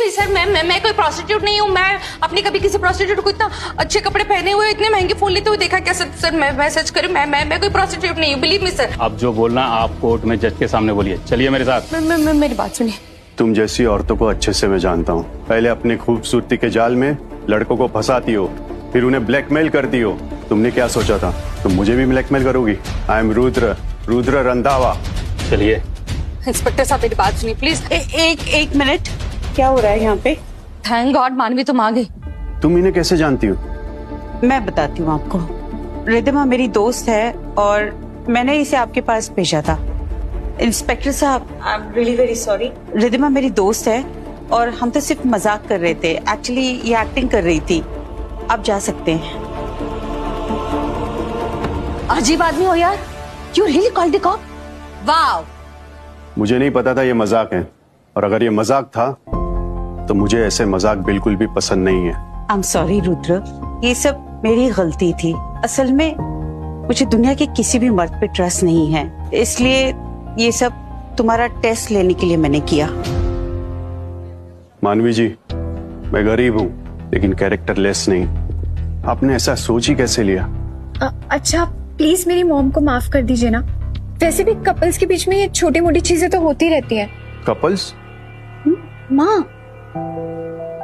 नहीं सर, मैं कोई प्रोस्टिट्यूट नहीं हूँ। मैं अपनी कभी किसी प्रोस्टिट्यूट को इतना अच्छे कपड़े पहने हुए, इतने महंगे फोन लेते हुए देखा क्या सर? मैं सच करूँ, मैं कोई प्रोस्टिट्यूट नहीं हूँ, बिलीव मी सर। अब जो बोलना आप कोर्ट में जज के सामने बोलिए। चलिए मेरे साथ। मेरी बात सुनिए। तुम जैसी औरतों को अच्छे से मैं जानता हूँ। पहले अपनी खूबसूरती के जाल में लड़कों को फंसाती हो, फिर उन्हें ब्लैकमेल करती हो। तुमने क्या सोचा था तुम मुझे भी ब्लैकमेल करोगी? I am Rudra Randhawa. चलिए इंस्पेक्टर साहब मेरी बात सुनिए प्लीज। एक मिनट, क्या हो रहा है यहाँ पे? थैंक गॉड मानवी तुम आ गई। तुम इन्हें कैसे जानती हो? मैं बताती हूँ आपको। रिद्धिमा मेरी दोस्त है और मैंने इसे आपके पास भेजा था। इंस्पेक्टर साहब, I am really very sorry. Riddhima मेरी दोस्त है और हम तो सिर्फ मजाक कर रहे थे। एक्चुअली ये एक्टिंग कर रही थी। आप जा सकते हैं। अजीब आदमी हो यार। You really called the cop? Wow. मुझे नहीं पता था ये मजाक है, और अगर ये मजाक था तो मुझे ऐसे मजाक बिल्कुल भी पसंद नहीं है। आई एम सॉरी रुद्र, ये सब मेरी गलती थी। असल में मुझे दुनिया के किसी भी मर्द पे ट्रस्ट नहीं है, इसलिए ये सब तुम्हारा टेस्ट लेने के लिए मैंने किया। मानवी जी, मैं गरीब हूँ लेकिन कैरेक्टर लेस नहीं। आपने ऐसा सोच ही कैसे लिया? अच्छा प्लीज मेरी मॉम को माफ कर दीजिए ना। वैसे भी कपल्स के बीच में ये छोटी मोटी चीजें तो होती रहती हैं। कपल्स? माँ,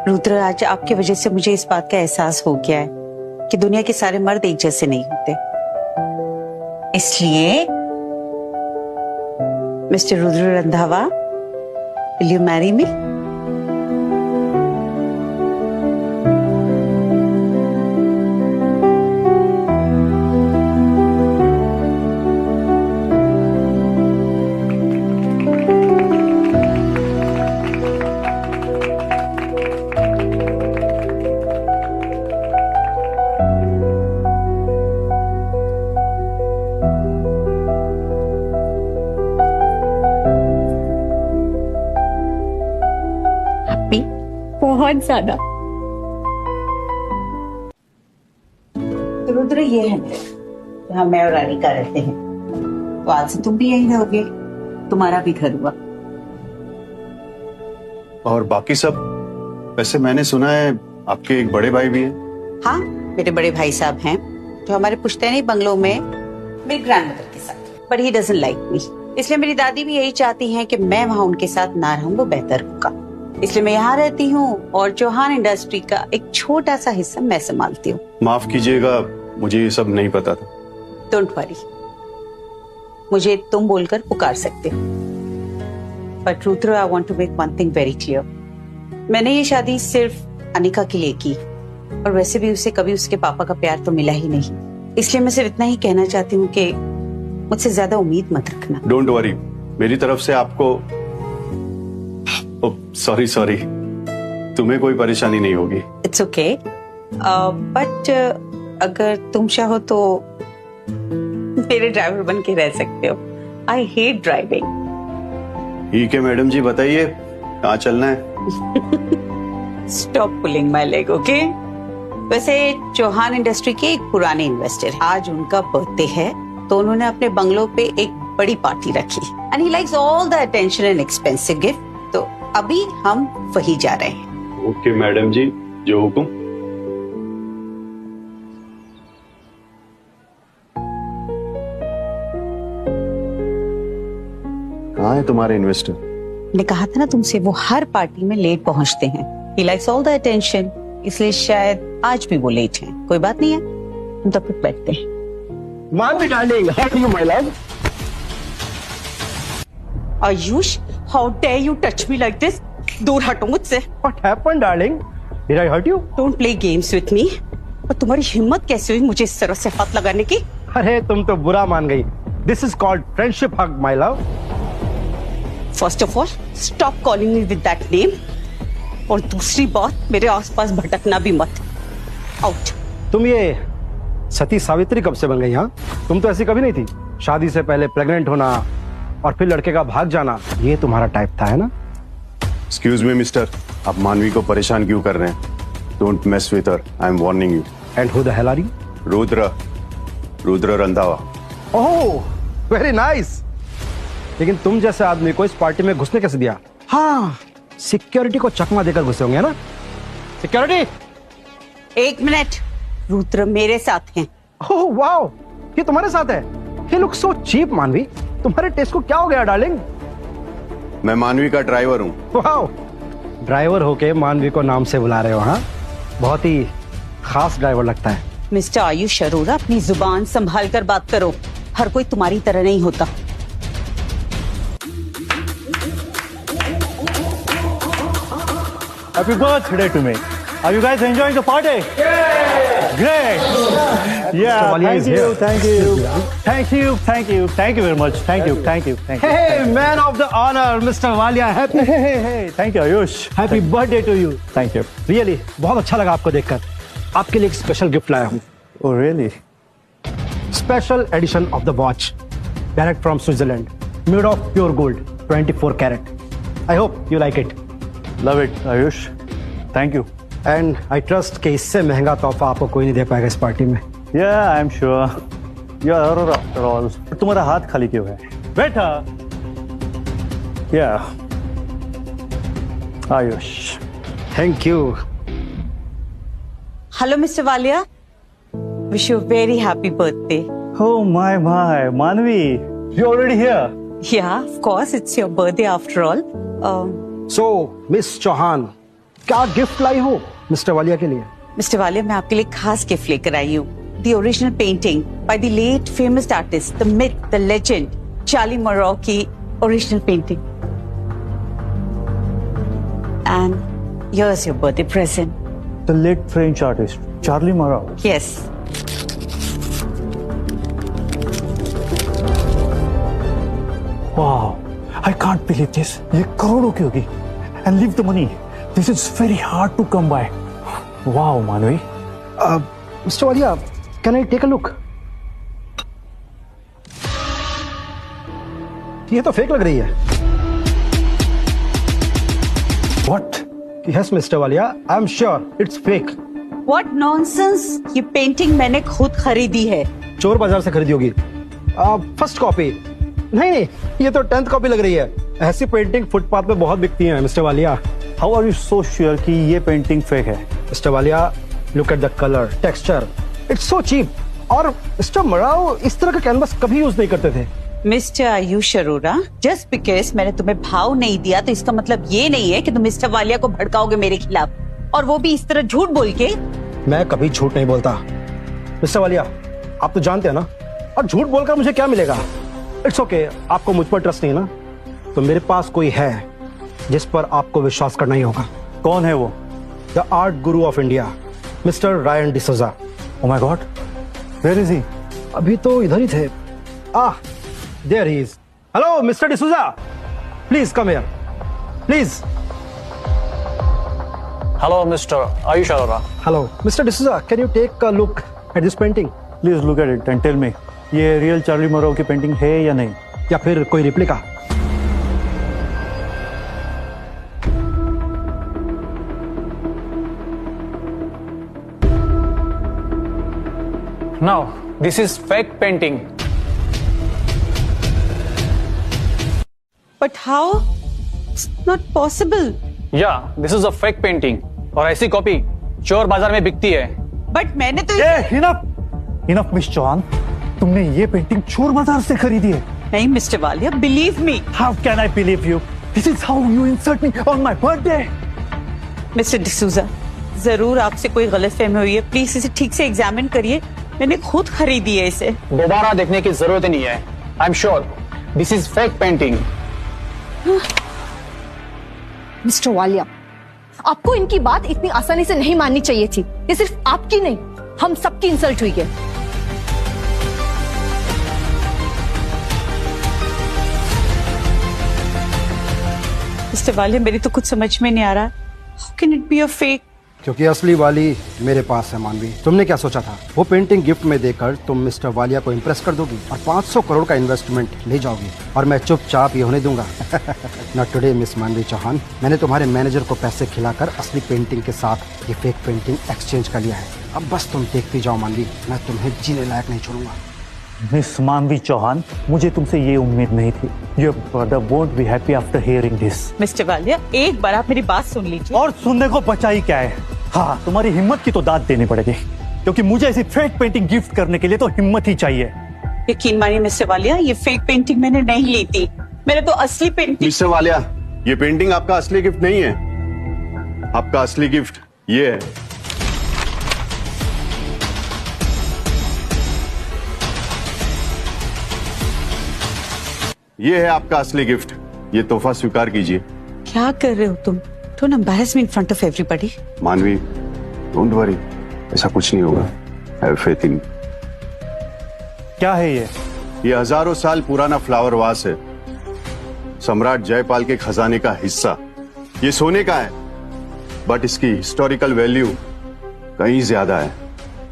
रुद्र आज आपकी वजह से मुझे इस बात का एहसास हो गया है कि दुनिया के सारे मर्द एक जैसे नहीं होते। इसलिए mister Rudra Randhawa, will you marry me? बहुत ज्यादा। तो रुद्र ये है जहाँ मैं और रानिका रहते हैं। तो आज से तुम भी यहीं रहोगे, तुम्हारा भी घर हुआ। और बाकी सब? वैसे मैंने सुना है आपके एक बड़े भाई भी हैं। हाँ, मेरे बड़े भाई साहब हैं जो हमारे पुश्तैनी बंगलों में मेरी ग्रैंडमदर के साथ। But he doesn't like me, इसलिए मेरी दादी भी यही चाहती हैं कि मैं वहाँ उनके साथ ना रहूं, वो बेहतर होगा। इसलिए मैं यहाँ रहती हूँ और चौहान इंडस्ट्री का एक छोटा सा हिस्सा मैं संभालती हूँ। माफ कीजिएगा, मुझे ये सब नहीं पता था। डोंट वरी, मुझे तुम बोलकर पुकार सकते हो। But Rudra, I want to make one thing very clear. मैंने ये शादी सिर्फ अनिका के लिए की, और वैसे भी उसे कभी उसके पापा का प्यार तो मिला ही नहीं। इसलिए मैं सिर्फ इतना ही कहना चाहती हूँ कि मुझसे ज्यादा उम्मीद मत रखना। डोंट वरी, मेरी तरफ से आपको सॉरी तुम्हें कोई परेशानी नहीं होगी। इट्स ओके, बट अगर तुम चाहो तो मेरे ड्राइवर बन के रह सकते हो। I hate driving. ठीक है मैडम जी, बताइए कहाँ चलना है? Stop pulling my leg, okay? वैसे चौहान इंडस्ट्री के एक पुराने इन्वेस्टर है, आज उनका बर्थडे है, तो उन्होंने अपने बंगलों पे एक बड़ी पार्टी रखी and he likes all the attention and expensive gift. तो अभी हम वही जा रहे हैं। ओके मैडम जी, जो हुकुम। कहाँ है तुम्हारे इन्वेस्टर? मैंने कहा था ना तुमसे, वो हर पार्टी में लेट पहुंचते हैं। He likes all the attention, इसलिए शायद आज भी वो लेट हैं। कोई बात नहीं है, हम तब तक बैठते हैं। मानवी darling, how are you, my love? Ayush, how dare you touch me like this? दूर हटो मुझसे। What happened, darling? Did I hurt you? Don't play games with me. और तुम्हारी हिम्मत कैसे हुई मुझे इस तरह से हाथ लगाने की? अरे तुम तो बुरा मान गई। This is called friendship hug, my love. First of all, stop calling me with that name. और दूसरी बात, मेरे आसपास भटकना भी मत। Out. तुम ये सती सावित्री कब से बन गई? हाँ, तुम तो ऐसी कभी नहीं थी। शादी से पहले प्रेग्नेंट होना और फिर लड़के का भाग जाना, ये तुम्हारा टाइप था, है ना? एक्सक्यूज मी मिस्टर, आप मानवी को परेशान क्यों कर रहे हैं? Don't mess with her, I am warning you. And who the hell are you? Rudra Randhawa. Oh, very nice. लेकिन तुम जैसे आदमी को इस पार्टी में घुसने कैसे दिया? हाँ, सिक्योरिटी को चकमा देकर घुसे होंगे, है ना? सिक्योरिटी! 1 मिनट, रुद्र मेरे साथ हैं। ओह वाओ, ये तुम्हारे साथ है? ये लुक सो चीप मानवी। तुम्हारे टेस्ट को क्या हो गया डार्लिंग? मैं मानवी का ड्राइवर हूँ। वाओ, ड्राइवर होके मानवी को नाम से बुला रहे हो, हाँ? बहुत ही खास ड्राइवर लगता है। मिस्टर आयुष अरोरा, अपनी जुबान संभाल कर बात करो। हर कोई तुम्हारी तरह नहीं होता। Happy birthday to me. Are you guys enjoying the party? Yeah! Great! Yeah, Walia is thank you, here. thank you. Thank you, thank you, thank you very much. Thank you, thank you, thank you. Hey, man of the honor, Mr. Walia, happy Hey, thank you, Ayush. happy birthday to you. Thank you. Really, बहुत अच्छा लगा आपको देखकर। आपके लिए एक special gift लाया हूँ। Oh, really? Special edition of the watch, direct from Switzerland, made of pure gold, 24 carat. I hope you like it. Love it, Ayush. Thank you. And I trust कि इससे महंगा तोहफा आपको कोई नहीं दे पाएगा इस पार्टी में। Yeah, I'm sure. You are Aurora after all. तुम्हारा हाथ खाली क्यों है? बेटा. Yeah. Ayush. Thank you. Hello mister Walia, wish you very happy birthday. Oh my, Manvi. You already here? Yeah of course, it's your birthday after all. So, Miss Chauhan, क्या gift लाई हो mister Walia के लिए? मिस्टर वालिया, मैं आपके लिए खास गिफ्ट लेकर आई हूँ। The original painting by the late famous artist, the myth, the legend Charlie Murrow की original painting. And here's your birthday present. The late French artist, Charlie Murrow. Yes. Wow, I can't believe this. ये करोड़ों की होगी. And leave the money. This is very hard to come by. Wow, Manvi. Mister Walia, can I take a look? ये तो fake लग रही है। What? Yes, Mr. Walia, I'm sure it's fake. What nonsense! ये पेंटिंग मैंने खुद खरीदी है। चोर बाजार से खरीदी होगी। First copy? नहीं, ये तो 10th कॉपी लग रही है। ऐसी पेंटिंग फुटपाथ पे बहुत बिकती हैं mister Walia. How are you so sure कि ये पेंटिंग फेक है? Mister Walia, look at the colour, texture, it's so cheap. और मिस्टर मराओ इस तरह का कैनवस कभी यूज नहीं करते थे। Mister Ayush Arora, just because मैंने तुम्हें भाव नहीं दिया तो इसका मतलब ये नहीं है कि तुम मिस्टर वालिया को भड़काओगे मेरे खिलाफ, और वो भी इस तरह झूठ बोल के। मैं कभी झूठ नहीं बोलता मिस्टर वालिया, आप तो जानते हैं ना। और झूठ बोलकर मुझे क्या मिलेगा? इट्स ओके, आपको मुझ पर ट्रस्ट नहीं है ना, तो मेरे पास कोई है जिस पर आपको विश्वास करना ही होगा। कौन है वो? The art Guru of India, mister Ryan D'Souza. Oh my God, where is he? अभी तो इधर ही थे। There he is. Hello, Mr. D'Souza. Please come here. Please. Hello, Mr. Ayush Arora. Hello, Mr. D'Souza. Can you take a look at this painting? Please look at it and tell me, ये real Charlie मरो की painting है या नहीं? या फिर कोई replica? Now, this is fake painting. But how? It's not possible. Yeah, this is a fake painting. और ऐसी कॉपी चोर बाजार में बिकती है। बट मैंने तो Enough, मिस चौहान, तुमने ये पेंटिंग चोर बाजार से खरीदी है। नहीं mister Walia, believe me. How can I believe you? This is how you insult me on my birthday. Mister D'Souza, जरूर आपसे कोई गलतफहमी हुई है, प्लीज इसे ठीक से एग्जामिन करिए। मैंने खुद खरीदी है इसे। दोबारा देखने की जरूरत नहीं है। I'm sure this is fake painting. Mister Walia, आपको इनकी बात इतनी आसानी से नहीं माननी चाहिए थी। ये सिर्फ आपकी नहीं, हम सबकी इंसल्ट हुई है। मिस्टर वालिया, मेरी तो कुछ समझ में नहीं आ रहा। How can it be a fake? क्योंकि असली वाली मेरे पास है मानवी। तुमने क्या सोचा था? वो पेंटिंग गिफ्ट में देकर तुम मिस्टर वालिया को इम्प्रेस कर दोगी और 500 करोड़ का इन्वेस्टमेंट ले जाओगी, और मैं चुपचाप ये होने दूंगा। नॉट टुडे मिस मानवी चौहान। मैंने तुम्हारे मैनेजर को पैसे खिलाकर असली पेंटिंग के साथ ये फेक पेंटिंग एक्सचेंज कर लिया है। अब बस तुम देखती जाओ मानवी, मैं तुम्हें जीने लायक नहीं छोड़ूंगा। मिस मानवी चौहान, मुझे तुमसे ये उम्मीद नहीं थी। Your brother won't be happy after hearing this. Mister Walia, एक बार आप मेरी बात सुन लीजिए। और सुनने को बचा ही क्या है। हाँ, तुम्हारी हिम्मत की तो दाद देनी पड़ेगी, क्योंकि मुझे ऐसी फेक पेंटिंग गिफ्ट करने के लिए तो हिम्मत ही चाहिए। यकीन मानिए मिस्टर वालिया, ये फेक पेंटिंग मैंने नहीं ली थी, मैंने तो असली पेंटिंग। मिस्टर वालिया, ये पेंटिंग आपका असली गिफ्ट नहीं है। आपका असली गिफ्ट ये है। ये है आपका असली गिफ्ट। ये तोहफा स्वीकार कीजिए। क्या कर रहे हो तुम? Don't embarrass me in front of everybody. मानवी, डोंट वरी, ऐसा कुछ नहीं होगा। Have faith in. क्या है ये? ये हजारों साल पुराना फ्लावर वास है, सम्राट जयपाल के खजाने का हिस्सा। ये सोने का है, बट इसकी हिस्टोरिकल वैल्यू कहीं ज्यादा है।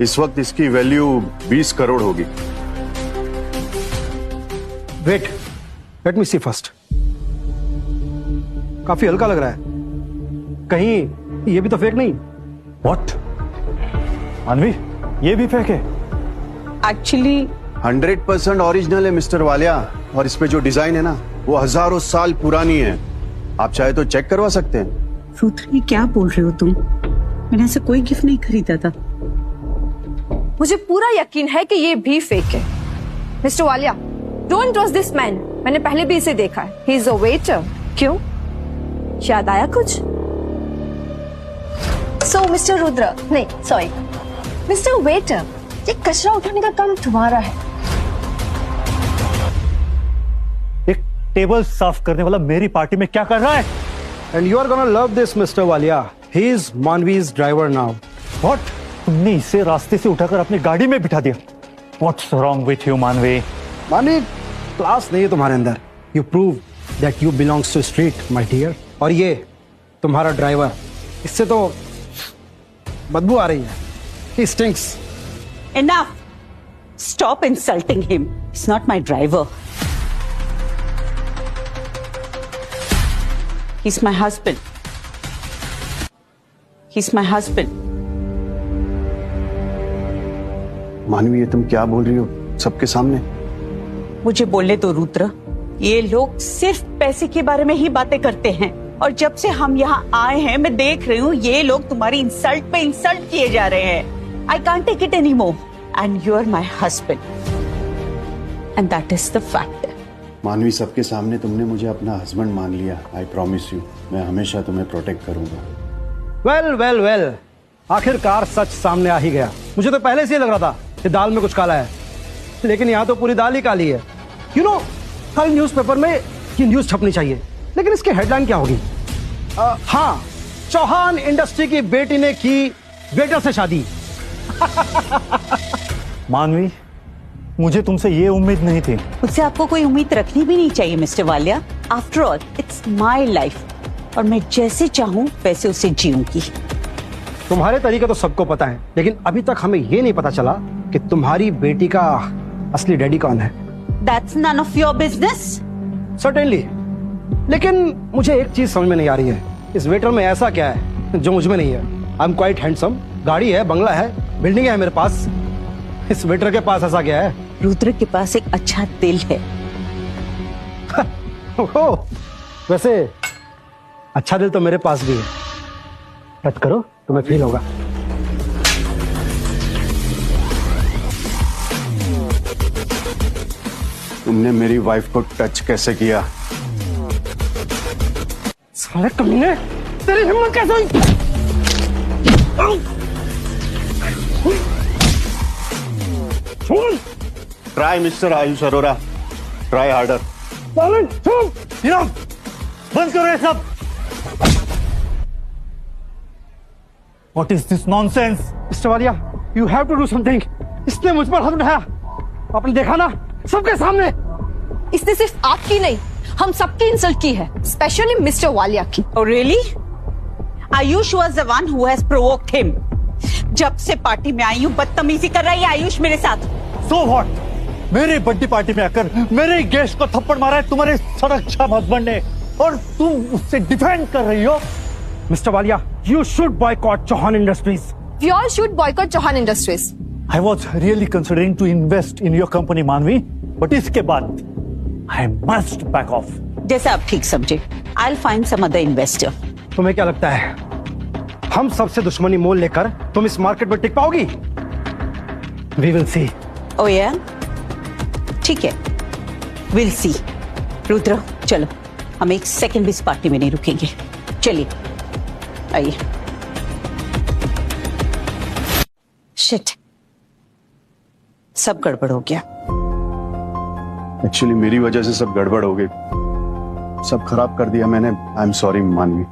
इस वक्त इसकी वैल्यू 20 करोड़ होगी। वेट, लेट मी सी फर्स्ट। काफी हल्का लग रहा है, कहीं ये भी तो फेक नहीं? व्हाट? मानवी, ये भी फेक है? एक्चुअली 100% ओरिजिनल है मिस्टर वालिया, और इसमें जो डिजाइन है ना, वो हजारों साल पुरानी है। आप चाहे तो चेक करवा सकते हैं। रुद्र, ये क्या बोल रहे हो तुम? मैंने ऐसा कोई गिफ्ट नहीं खरीदा था। मुझे पूरा यकीन है कि ये भी फेक है। Mister Walia, don't trust this man. मैंने पहले भी इसे देखा है। He is a waiter. क्यों? याद आया कुछ? सो मिस्टर रुद्र, नहीं सॉरी मिस्टर वेटर, ये कचरा उठाने का काम तुम्हारा है। एक टेबल साफ करने वाला मेरी पार्टी में क्या कर रहा है? And you are gonna love this mister Walia, he is मानवीज ड्राइवर नाउ। व्हाट? तुमने इसे रास्ते से उठाकर अपनी गाड़ी में बिठा दिया। व्हाट्स रॉन्ग विथ यू मानवी? मानवी, क्लास नहीं है तुम्हारे अंदर। You prove that you belongs to street my dear. और ये तुम्हारा ड्राइवर, इससे तो बदबू आ रही है। ही stinks. Enough! Stop insulting him. He's not my driver. He's my husband. He's my husband. मानवी, ये तुम क्या बोल रही हो सबके सामने? मुझे बोलने दो रुद्र। ये लोग सिर्फ पैसे के बारे में ही बातें करते हैं, और जब से हम यहाँ आए हैं मैं देख रही हूँ ये लोग तुम्हारी इंसल्ट पे इंसल्ट किए जा रहे हैं। I can't take it anymore. And you're my husband. And that is the fact. मानवी, सबके सामने तुमने मुझे अपना हस्बैंड मान लिया। आई प्रॉमिस यू, मैं हमेशा तुम्हें प्रोटेक्ट करूंगा। वेल वेल वेल, आखिरकार सच सामने आ ही गया। मुझे तो पहले से ही लग रहा था कि दाल में कुछ काला है, लेकिन यहाँ तो पूरी दाल ही काली है। यू नो, कल न्यूज़पेपर में ये न्यूज़ छपनी चाहिए, लेकिन इसकी हेडलाइन क्या होगी? हाँ, चौहान इंडस्ट्री की बेटी ने की वेटर से शादी। मानवी, मुझे तुमसे ये उम्मीद नहीं थी। मुझसे आपको कोई उम्मीद रखनी भी नहीं चाहिए mister Walia. After all it's my life, और मैं जैसे चाहूँ वैसे उसे जीऊंगी। तुम्हारे तरीके तो सबको पता है, लेकिन अभी तक हमें ये नहीं पता चला कि तुम्हारी बेटी का असली डैडी कौन है। That's none of your business. Certainly, लेकिन मुझे एक चीज समझ में नहीं आ रही है, इस वेटर में ऐसा क्या है जो मुझ में नहीं है? आई एम क्वाइट हैंडसम, गाड़ी है, बंगला है, बिल्डिंग है मेरे पास। इस वेटर के पास ऐसा क्या है? रुद्र के पास एक अच्छा दिल है। ओह, वैसे अच्छा दिल तो मेरे पास भी है। टच करो, तुम्हें फील होगा। तुमने मेरी वाइफ को टच कैसे किया? साले कमीने, तेरी हिम्मत कैसे हुई? Try mister Ayush Arora, try harder. बंद करो ये सब। What is this nonsense? Mister Walia, you have to do something. इसने मुझ पर हाथ उठाया, आपने देखा ना, सबके सामने। इसने सिर्फ आपकी नहीं, हम सबकी इंसल्ट की है, स्पेशली मिस्टर वालिया की। Oh really? Ayush was the one who has provoked him. जब से पार्टी में आई हूँ बदतमीजी कर रही है आयुष मेरे साथ। So what? मेरे बर्थडे पार्टी में आकर मेरे गेस्ट को थप्पड़ मारा है तुम्हारे सड़कछाप हस्बैंड ने, और तुम उससे डिफेंड कर रही हो। Mister Walia, you should boycott Chauhan Industries. We all should boycott Chauhan Industries. I was really considering to invest in your company, मानवी, but इसके बाद I must back off. जैसा आप ठीक समझे। I'll find some other investor. तुम्हें क्या लगता है हम सबसे दुश्मनी मोल लेकर तुम इस मार्केट में टिक पाओगी? We will see. Oh yeah? ठीक है, we'll see. रुद्र, चलो, हम एक सेकंड भी इस पार्टी में नहीं रुकेंगे। चलिए, आइए। शिट, सब गड़बड़ हो गया। एक्चुअली मेरी वजह से सब गड़बड़ हो गई, सब खराब कर दिया मैंने। I am sorry Manvi.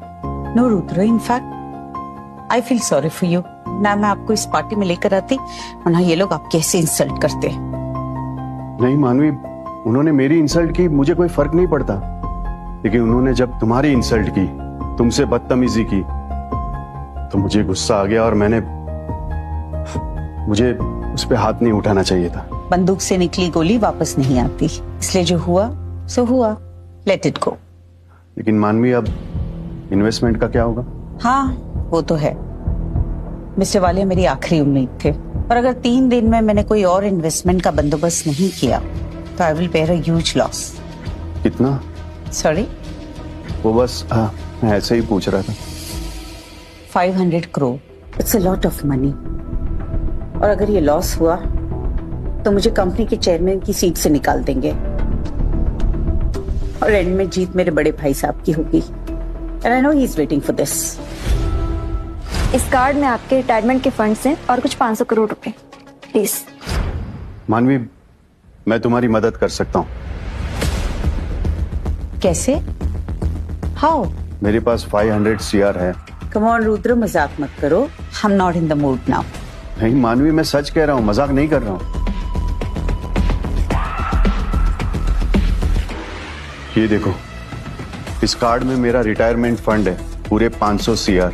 No Rudra, in fact I feel sorry for you. ना मैं आपको इस पार्टी में लेकर आती और ना ये लोग आपके ऐसे इंसल्ट करते। नहीं मानवी, उन्होंने मेरी इंसल्ट की, मुझे कोई फर्क नहीं पड़ता, लेकिन उन्होंने जब तुम्हारी इंसल्ट की, तुमसे बदतमीजी की, तो मुझे गुस्सा आ गया और मुझे उस पे हाथ नहीं उठाना चाहिए था। बंदूक से निकली गोली वापस नहीं आती, इसलिए जो हुआ सो हुआ, लेट इट गो। लेकिन मानवी, अब इन्वेस्टमेंट का क्या होगा? हाँ, वो तो है। मिस्टर वालिया मेरी आखिरी उम्मीद थे, और अगर 3 दिन में मैंने कोई और इन्वेस्टमेंट का बंदोबस्त नहीं किया तो I will bear a huge loss. कितना? सॉरी, वो बस मैं ऐसे ही पूछ रहा था। 500 crore, it's a lot of money. और अगर ये लॉस हुआ तो मुझे कंपनी के चेयरमैन की सीट से निकाल देंगे, और एंड में जीत मेरे बड़े भाई साहब की होगी। And I know he is waiting for this. इस कार्ड में आपके रिटायरमेंट के फंड्स हैं और कुछ 500 करोड़ रुपए, प्लीज। मानवी, मैं तुम्हारी मदद कर सकता हूँ। कैसे? हाउ? मेरे पास 500 CR है। कम ऑन रुद्र, मजाक मत करो। I am not in the mood now. नहीं मानवी, मैं सच कह रहा हूँ, मजाक नहीं कर रहा हूँ। ये देखो, इस कार्ड में मेरा रिटायरमेंट फंड है, पूरे 500 CR।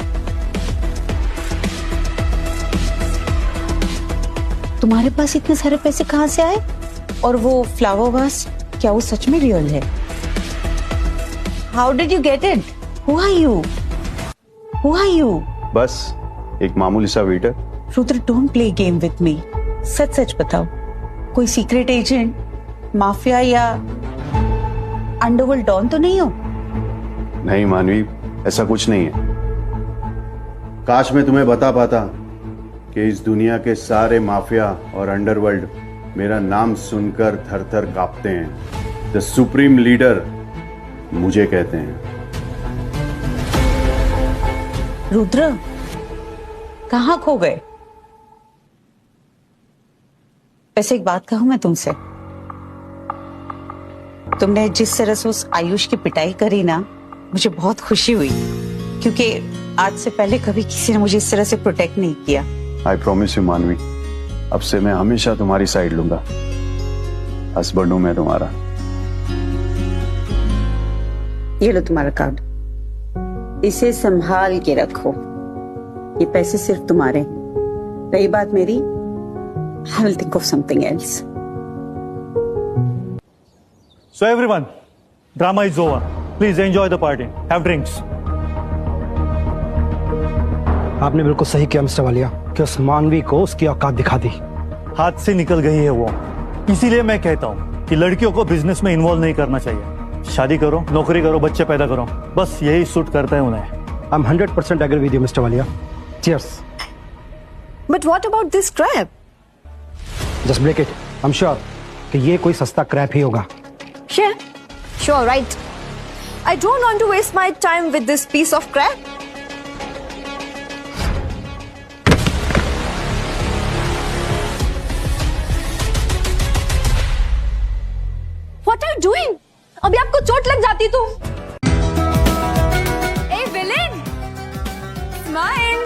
तुम्हारे पास इतने सारे पैसे कहाँ से आए? और वो फ्लावर वास, क्या वो सच में रियल है? How did you get it? Who are you? Who are you? बस एक मामूली सा waiter. Rudra, don't play game with me. सच सच बताओ, कोई सीक्रेट एजेंट, माफिया या अंडरवर्ल्ड डॉन तो नहीं हो? नहीं मानवी, ऐसा कुछ नहीं है। काश मैं तुम्हें बता पाता कि इस दुनिया के सारे माफिया और अंडरवर्ल्ड मेरा नाम सुनकर थर थर कांपते हैं। द सुप्रीम लीडर मुझे कहते हैं। रुद्र, कहाँ खो गए? वैसे एक बात कहूं मैं तुमसे, तुमने जिस तरह से उस आयुष की पिटाई करी ना, मुझे बहुत खुशी हुई, क्योंकि आज से पहले कभी किसी ने मुझे इस तरह से प्रोटेक्ट नहीं किया। आई प्रॉमिस यू मानवी, अब से मैं हमेशा तुम्हारी साइड लूंगा। हस्बैंड हूं मैं तुम्हारा। ये लो तुम्हारा कार्ड, इसे संभाल के रखो। ये पैसे सिर्फ तुम्हारे हैं। रही बात मेरी, I will think of something else. So everyone, drama is over. Please enjoy the party. Have drinks. आपने बिल्कुल सही किया मिस्टर वालिया कि उस मानवी को उसकी औकात दिखा दी। हाथ से निकल गई है वो। इसीलिए मैं कहता हूँ कि लड़कियों को बिजनेस में इन्वॉल्व नहीं करना चाहिए। शादी करो, नौकरी करो, बच्चे पैदा करो, बस यही सूट करता है उन्हें। I am 100% agree with you mister Walia. Cheers. But what about this crab? Just break it. I am sure कि ये कोई सस्ता क्रैप ही होगा। Sure, right. I don't want to waste my time with this piece of crap. What are you doing? अभी आपको चोट लग जाती तो। Hey villain, smile.